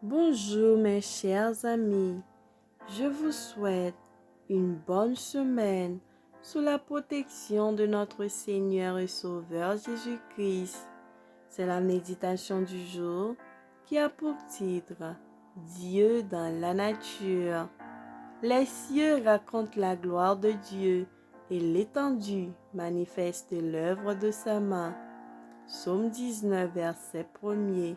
Bonjour mes chers amis, je vous souhaite une bonne semaine sous la protection de notre Seigneur et Sauveur Jésus-Christ. C'est la méditation du jour qui a pour titre Dieu dans la nature. Les cieux racontent la gloire de Dieu et l'étendue manifeste l'œuvre de sa main. Psaume 19, verset 1er.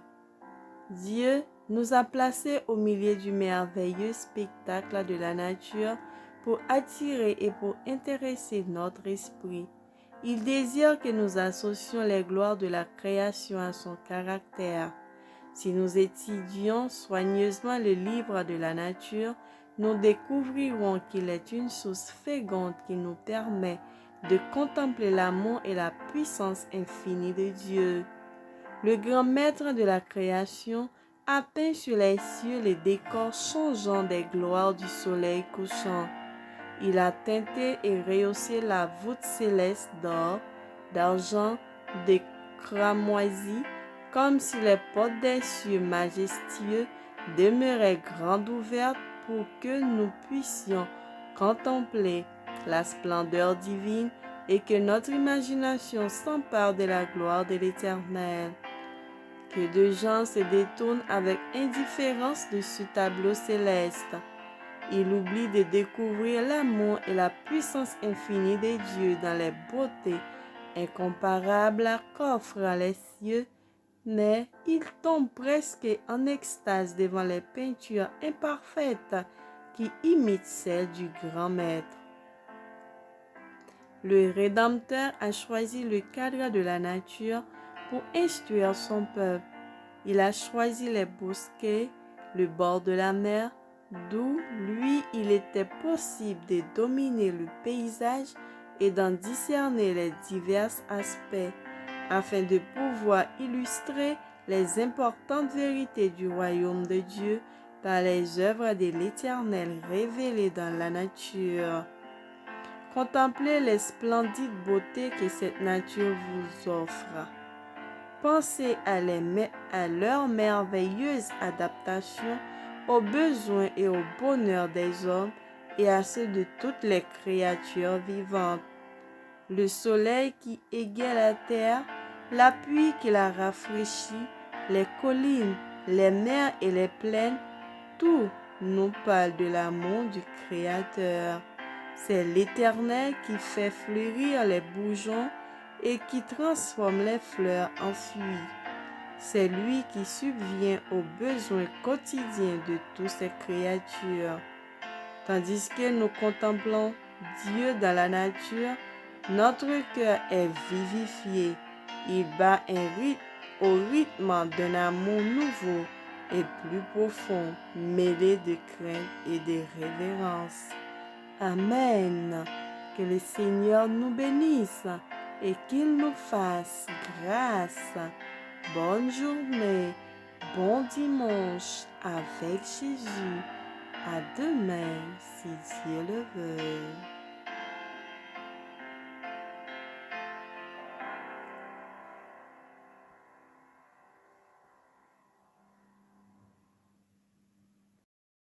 Dieu nous a placés au milieu du merveilleux spectacle de la nature pour attirer et pour intéresser notre esprit. Il désire que nous associons les gloires de la création à son caractère. Si nous étudions soigneusement le livre de la nature, nous découvrirons qu'il est une source féconde qui nous permet de contempler l'amour et la puissance infinie de Dieu. Le grand maître de la création a peint sur les cieux les décors changeants des gloires du soleil couchant. Il a teinté et rehaussé la voûte céleste d'or, d'argent, de cramoisi, comme si les portes des cieux majestueux demeuraient grandes ouvertes pour que nous puissions contempler la splendeur divine et que notre imagination s'empare de la gloire de l'Éternel. Que de gens se détournent avec indifférence de ce tableau céleste. Ils oublient de découvrir l'amour et la puissance infinie de Dieu dans les beautés incomparables qu'offrent les cieux, mais ils tombent presque en extase devant les peintures imparfaites qui imitent celles du grand maître. Le Rédempteur a choisi le cadre de la nature pour instruire son peuple. Il a choisi les bosquets, le bord de la mer, d'où lui il était possible de dominer le paysage et d'en discerner les divers aspects, afin de pouvoir illustrer les importantes vérités du royaume de Dieu par les œuvres de l'Éternel révélées dans la nature. Contemplez les splendides beautés que cette nature vous offre. Pensez à leur merveilleuse adaptation aux besoins et au bonheur des hommes et à ceux de toutes les créatures vivantes. Le soleil qui égaye la terre, la pluie qui la rafraîchit, les collines, les mers et les plaines, tout nous parle de l'amour du Créateur. C'est l'Éternel qui fait fleurir les bourgeons et qui transforme les fleurs en fruits. C'est lui qui subvient aux besoins quotidiens de toutes ces créatures. Tandis que nous contemplons Dieu dans la nature, notre cœur est vivifié. Il bat au rythme d'un amour nouveau et plus profond, mêlé de crainte et de révérence. Amen. Que le Seigneur nous bénisse et qu'il nous fasse grâce. Bonne journée, bon dimanche avec Jésus. À demain, si Dieu le veut.